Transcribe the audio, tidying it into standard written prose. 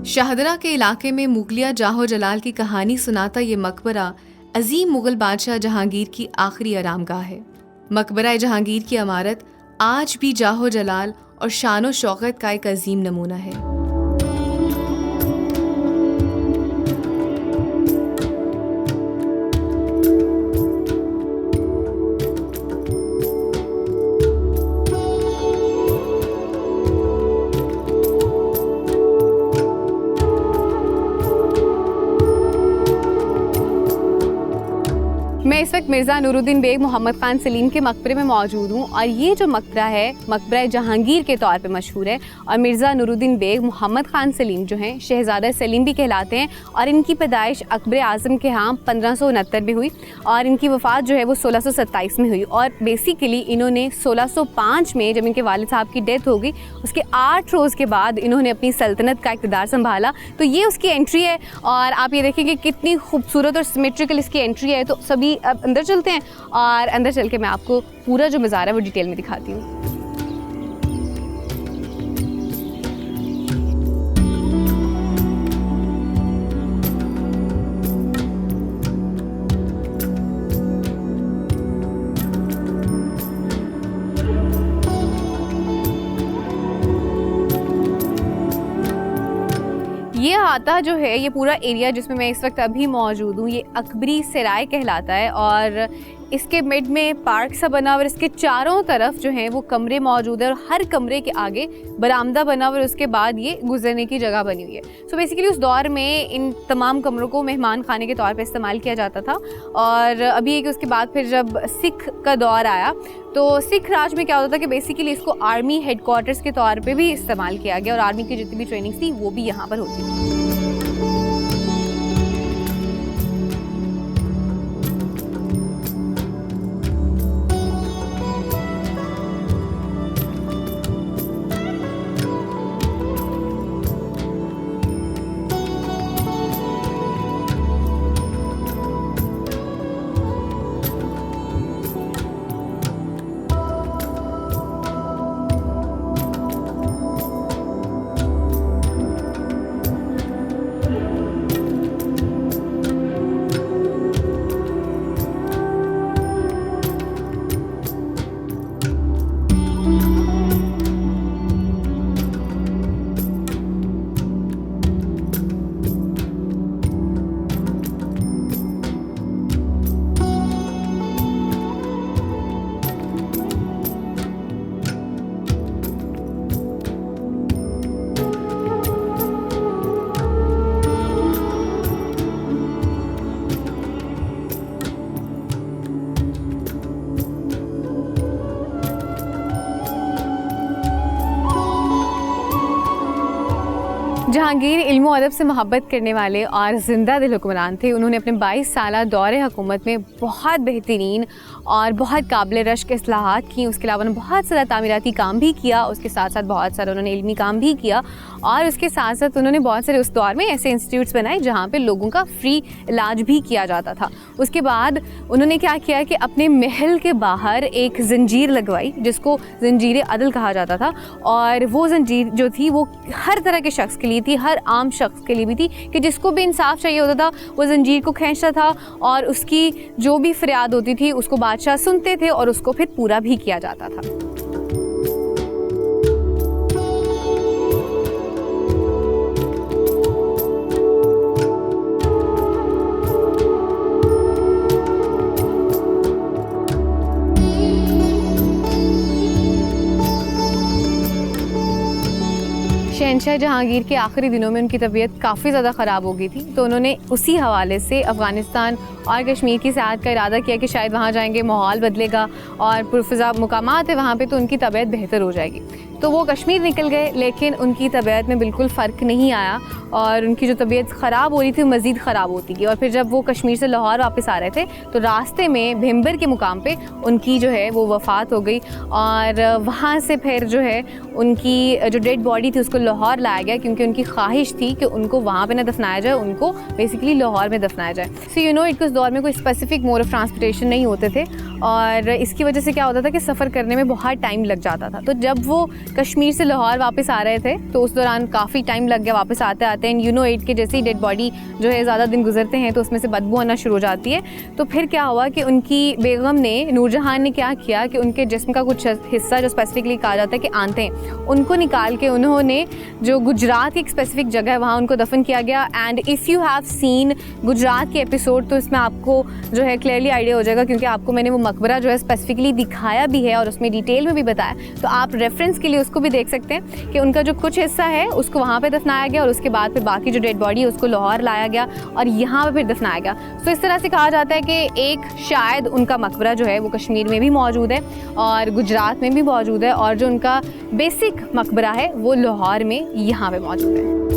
शाहदरा के इलाके में मुगलिया जाहो जलाल की कहानी सुनाता ये मकबरा अजीम मुगल बादशाह जहांगीर की आखिरी आरामगाह है। मकबरा जहांगीर की इमारत आज भी जाहो जलाल और शान व शौकत का एक अजीम नमूना है। मैं इस वक्त मिर्ज़ा नूरुद्दीन बेग मोहम्मद ख़ान सलीम के मकबरे में मौजूद हूँ और ये जो मकबरा है मकबरा जहांगीर के तौर पे मशहूर है और मिर्ज़ा नूरुद्दीन बेग मोहम्मद ख़ान सलीम जो हैं शहज़ादा सलीम भी कहलाते हैं और इनकी पैदाइश अकबर आज़म के यहाँ 1569 में हुई और इनकी वफ़ात जो है वो 1627 में हुई और बेसिकली इन्होंने 1605 में जब इनके वालिद साहब की डेथ हो गई उसके 8 रोज़ के बाद इन्होंने अपनी सल्तनत का इक़्तिदार संभाला। तो ये उसकी एंट्री है और आप ये देखेंगे कितनी खूबसूरत और सिमेट्रिकल इसकी एंट्री है। तो सभी अब अंदर चलते हैं और अंदर चल के मैं आपको पूरा जो मज़ार है वो डिटेल में दिखाती हूँ। ये आता जो है ये पूरा एरिया जिसमें मैं इस वक्त अभी मौजूद हूँ ये अकबरी सराय कहलाता है और इसके मिड में पार्क सा बना हुआ और इसके चारों तरफ जो है वो कमरे मौजूद है और हर कमरे के आगे बरामदा बना हुआ और उसके बाद ये गुजरने की जगह बनी हुई है। सो बेसिकली उस दौर में इन तमाम कमरों को मेहमान खाने के तौर पे इस्तेमाल किया जाता था और अभी एक उसके बाद फिर जब सिख का दौर आया तो सिख राज में क्या होता था कि बेसिकली इसको आर्मी हेडक्वार्टर्स के तौर पर भी इस्तेमाल किया गया और आर्मी की जितनी भी ट्रेनिंग थी वो भी यहाँ पर होती थी। जहांगीर इल्म और अदब से मोहब्बत करने वाले और ज़िंदा दिल हुक्मरान थे। उन्होंने अपने 22 साला दौरे हुकूमत में बहुत बेहतरीन और बहुत काबिल रश्क इस्लाहात की। उसके अलावा उन्होंने बहुत सारा तामीराती काम भी किया, उसके साथ साथ बहुत सारा उन्होंने इल्मी काम भी किया और उसके साथ साथ उन्होंने बहुत सारे उस दौर में ऐसे इंस्टीट्यूट्स बनाए जहाँ पे लोगों का फ्री इलाज भी किया जाता था। उसके बाद उन्होंने क्या किया कि अपने महल के बाहर एक जंजीर लगवाई जिसको जंजीर अदल कहा जाता था और वो जंजीर जो थी वो हर तरह के शख्स के लिए थी, हर आम शख्स के लिए भी थी कि जिसको भी इंसाफ चाहिए होता था वो जंजीर को खींचता था और उसकी जो भी फरियाद होती थी उसको बादशाह सुनते थे और उसको फिर पूरा भी किया जाता था। शहंशाह जहांगीर के आखिरी दिनों में उनकी तबीयत काफ़ी ज़्यादा ख़राब हो गई थी तो उन्होंने उसी हवाले से अफ़गानिस्तान और कश्मीर की सयाहत का इरादा किया कि शायद वहाँ जाएंगे, माहौल बदलेगा और पुरफ़िज़ा मुकामात है वहाँ पे तो उनकी तबीयत बेहतर हो जाएगी। तो वो कश्मीर निकल गए लेकिन उनकी तबीयत में बिल्कुल फ़र्क नहीं आया और उनकी जो तबीयत ख़राब हो रही थी मज़ीद ख़राब होती गई और फिर जब वो कश्मीर से लाहौर वापस आ रहे थे तो रास्ते में भिम्बर के मुकाम पे उनकी जो है वो वफ़ात हो गई और वहाँ से फिर जो है उनकी जो डेड बॉडी थी उसको लाहौर लाया गया क्योंकि उनकी ख्वाहिश थी कि उनको वहाँ पे ना दफनाया जाए, उनको बेसिकली लाहौर में दफनाया जाए। सो यू नो इट उस दौर में कोई स्पेसिफिक मोड ऑफ ट्रांसपोर्टेशन नहीं होते थे और इसकी वजह से क्या होता था कि सफ़र करने में बहुत टाइम लग जाता था। तो जब वो कश्मीर से लाहौर वापस आ रहे थे, तो उस दौरान काफ़ी टाइम लग गया वापस आते आते। एंड यू नो इट कि जैसे ही डेड बॉडी जो है ज़्यादा दिन गुजरते हैं तो उसमें से बदबू आना शुरू हो जाती है। तो फिर क्या हुआ कि उनकी बेगम ने, नूरजहान ने क्या किया कि उनके जिस्म का कुछ हिस्सा जो स्पेसिफिकली कहा जाता है कि आंतें, उनको निकाल के उन्होंने जो गुजरात की एक स्पेसिफिक जगह है वहाँ उनको दफन किया गया। And if you have seen Gujarat के एपिसोड तो इसमें आपको जो है क्लियरली आइडिया हो जाएगा, क्योंकि आपको मैंने वो मकबरा जो है स्पेसिफिकली दिखाया भी है और उसमें डिटेल में भी बताया। तो आप रेफरेंस के लिए उसको भी देख सकते हैं कि उनका जो कुछ हिस्सा है उसको वहाँ पे दफनाया गया और उसके बाद फिर बाकी जो डेड बॉडी है उसको लाहौर लाया गया और यहाँ पे फिर दफनाया गया। तो इस तरह से कहा जाता है कि एक शायद उनका मकबरा जो है वो कश्मीर में भी मौजूद है और गुजरात में भी मौजूद है, और जो उनका बेसिक मकबरा है वो लाहौर में यहाँ पे मौजूद है।